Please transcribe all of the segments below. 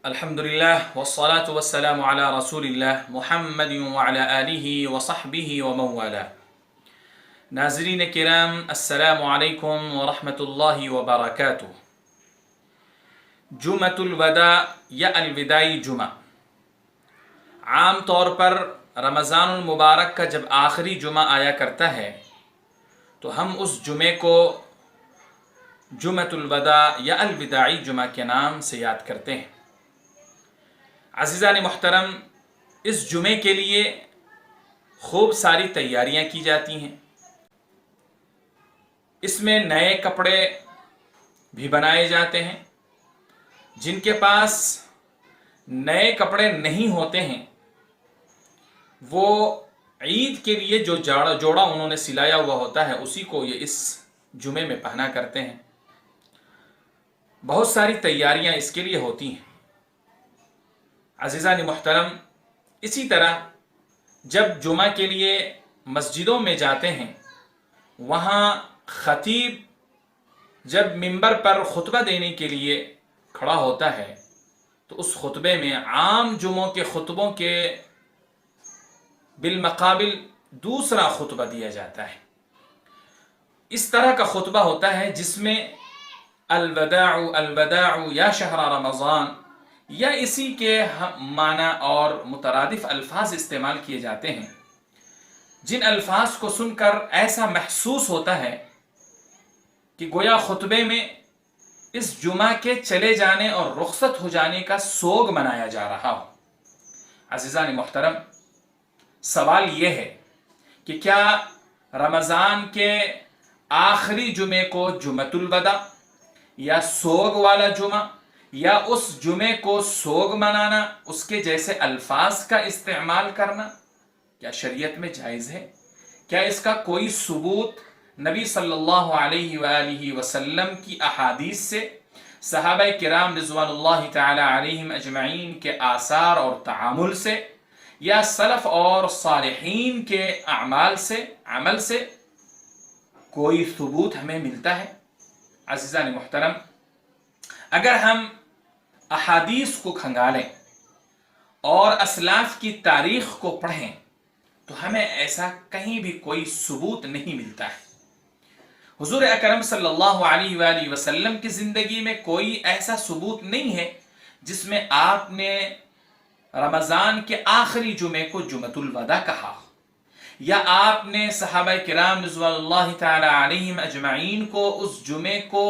الحمدللہ والصلاة والسلام علی رسول اللہ محمد وعلی آلہ وصحبہ ومن والاه۔ ناظرین کرام، السلام علیکم ورحمۃ اللہ وبرکاتہ۔ جمعۃ الوداع یا الوداعی جمعہ عام طور پر رمضان المبارک کا جب آخری جمعہ آیا کرتا ہے تو ہم اس جمعے کو جمعۃ الوداع یا الوداعی جمعہ کے نام سے یاد کرتے ہیں۔ عزیزان محترم، اس جمعے کے لیے خوب ساری تیاریاں کی جاتی ہیں۔ اس میں نئے کپڑے بھی بنائے جاتے ہیں۔ جن کے پاس نئے کپڑے نہیں ہوتے ہیں وہ عید کے لیے جو جوڑا انہوں نے سلایا ہوا ہوتا ہے اسی کو یہ اس جمعے میں پہنا کرتے ہیں۔ بہت ساری تیاریاں اس کے لیے ہوتی ہیں۔ عزیزان محترم، اسی طرح جب جمعہ کے لیے مسجدوں میں جاتے ہیں وہاں خطیب جب منبر پر خطبہ دینے کے لیے کھڑا ہوتا ہے تو اس خطبے میں عام جمعوں کے خطبوں کے بالمقابل دوسرا خطبہ دیا جاتا ہے۔ اس طرح کا خطبہ ہوتا ہے جس میں الوداع الوداع یا شہر رمضان یا اسی کے معنی اور مترادف الفاظ استعمال کیے جاتے ہیں، جن الفاظ کو سن کر ایسا محسوس ہوتا ہے کہ گویا خطبے میں اس جمعہ کے چلے جانے اور رخصت ہو جانے کا سوگ منایا جا رہا ہو۔ عزیزان محترم، سوال یہ ہے کہ کیا رمضان کے آخری جمعے کو جمعۃ الوداع یا سوگ والا جمعہ یا اس جمعے کو سوگ منانا، اس کے جیسے الفاظ کا استعمال کرنا کیا شریعت میں جائز ہے؟ کیا اس کا کوئی ثبوت نبی صلی اللہ علیہ وآلہ وسلم کی احادیث سے، صحابہ کرام رضوان اللہ تعالی علیہم اجمعین کے آثار اور تعامل سے، یا سلف اور صالحین کے عمل سے کوئی ثبوت ہمیں ملتا ہے؟ عزیزان محترم، اگر ہم احادیث کو کھنگالیں اور اسلاف کی تاریخ کو پڑھیں تو ہمیں ایسا کہیں بھی کوئی ثبوت نہیں ملتا ہے۔ حضور اکرم صلی اللہ علیہ وآلہ وسلم کی زندگی میں کوئی ایسا ثبوت نہیں ہے جس میں آپ نے رمضان کے آخری جمعے کو جمعۃ الوداع کہا ہو، یا آپ نے صحابہ کرام رضوان اللہ تعالی علیہم اجمعین کو اس جمعے کو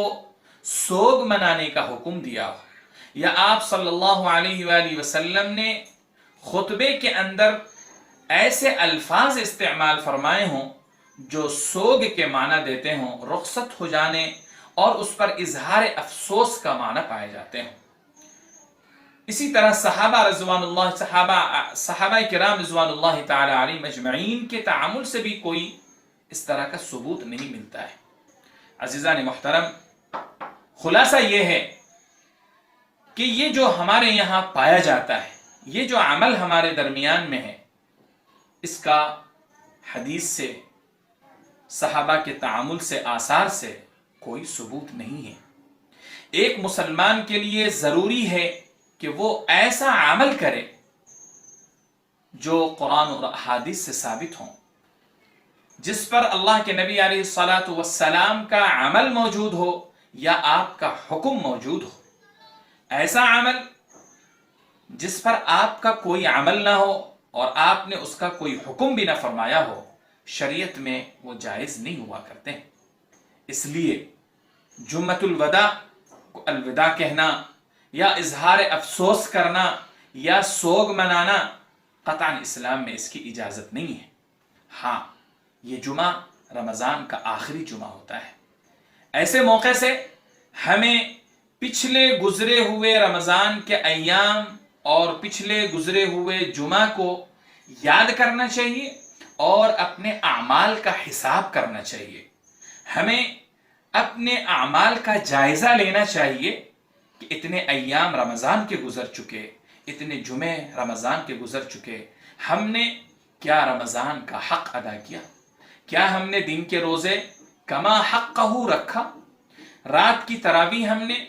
سوگ منانے کا حکم دیا ہو، یا آپ صلی اللہ علیہ وآلہ وسلم نے خطبے کے اندر ایسے الفاظ استعمال فرمائے ہوں جو سوگ کے معنی دیتے ہوں، رخصت ہو جانے اور اس پر اظہار افسوس کا معنی پائے جاتے ہوں۔ اسی طرح صحابہ کرام رضوان اللہ تعالی علیہم اجمعین کے تعامل سے بھی کوئی اس طرح کا ثبوت نہیں ملتا ہے۔ عزیزان محترم، خلاصہ یہ ہے کہ یہ جو ہمارے یہاں پایا جاتا ہے، یہ جو عمل ہمارے درمیان میں ہے، اس کا حدیث سے، صحابہ کے تعامل سے، آثار سے کوئی ثبوت نہیں ہے۔ ایک مسلمان کے لیے ضروری ہے کہ وہ ایسا عمل کرے جو قرآن اور احادیث سے ثابت ہوں، جس پر اللہ کے نبی علیہ الصلاۃ والسلام کا عمل موجود ہو یا آپ کا حکم موجود ہو۔ ایسا عمل جس پر آپ کا کوئی عمل نہ ہو اور آپ نے اس کا کوئی حکم بھی نہ فرمایا ہو، شریعت میں وہ جائز نہیں ہوا کرتے ہیں۔ اس لیے جمعۃ الوداع کو الوداع کہنا یا اظہار افسوس کرنا یا سوگ منانا قطعاً اسلام میں اس کی اجازت نہیں ہے۔ ہاں، یہ جمعہ رمضان کا آخری جمعہ ہوتا ہے۔ ایسے موقع سے ہمیں پچھلے گزرے ہوئے رمضان کے ایام اور پچھلے گزرے ہوئے جمعہ کو یاد کرنا چاہیے اور اپنے اعمال کا حساب کرنا چاہیے۔ ہمیں اپنے اعمال کا جائزہ لینا چاہیے کہ اتنے ایام رمضان کے گزر چکے، اتنے جمعے رمضان کے گزر چکے، ہم نے کیا رمضان کا حق ادا کیا؟ کیا ہم نے دن کے روزے کما حقہ رکھا؟ رات کی تراویح ہم نے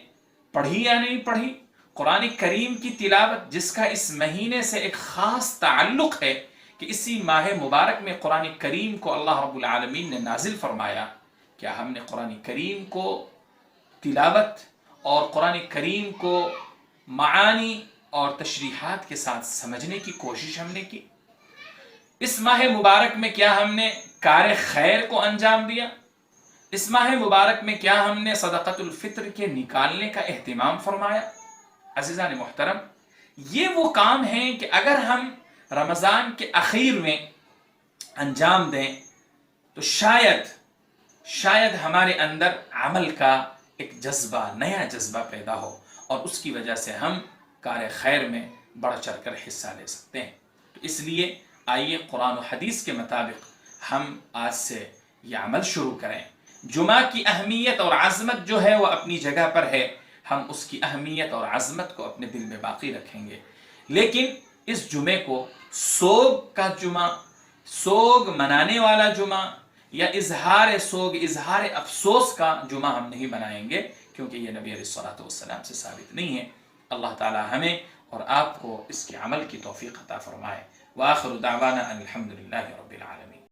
پڑھی یا نہیں پڑھی؟ قرآن کریم کی تلاوت جس کا اس مہینے سے ایک خاص تعلق ہے کہ اسی ماہ مبارک میں قرآن کریم کو اللہ رب العالمین نے نازل فرمایا، کیا ہم نے قرآن کریم کو تلاوت اور قرآن کریم کو معانی اور تشریحات کے ساتھ سمجھنے کی کوشش ہم نے کی؟ اس ماہ مبارک میں کیا ہم نے کار خیر کو انجام دیا؟ اس ماہ مبارک میں کیا ہم نے صدقۃ الفطر کے نکالنے کا اہتمام فرمایا؟ عزیزان محترم، یہ وہ کام ہیں کہ اگر ہم رمضان کے اخیر میں انجام دیں تو شاید ہمارے اندر عمل کا ایک جذبہ، نیا جذبہ پیدا ہو اور اس کی وجہ سے ہم کار خیر میں بڑھ چڑھ کر حصہ لے سکتے ہیں۔ تو اس لیے آئیے قرآن و حدیث کے مطابق ہم آج سے یہ عمل شروع کریں۔ جمعہ کی اہمیت اور عظمت جو ہے وہ اپنی جگہ پر ہے، ہم اس کی اہمیت اور عظمت کو اپنے دل میں باقی رکھیں گے، لیکن اس جمعے کو سوگ کا جمعہ، سوگ منانے والا جمعہ یا اظہار سوگ، اظہار افسوس کا جمعہ ہم نہیں بنائیں گے، کیونکہ یہ نبی علیہ الصلوۃ والسلام سے ثابت نہیں ہے۔ اللہ تعالی ہمیں اور آپ کو اس کے عمل کی توفیق عطا فرمائے۔ وآخر دعوانا ان الحمد للہ رب العالمین۔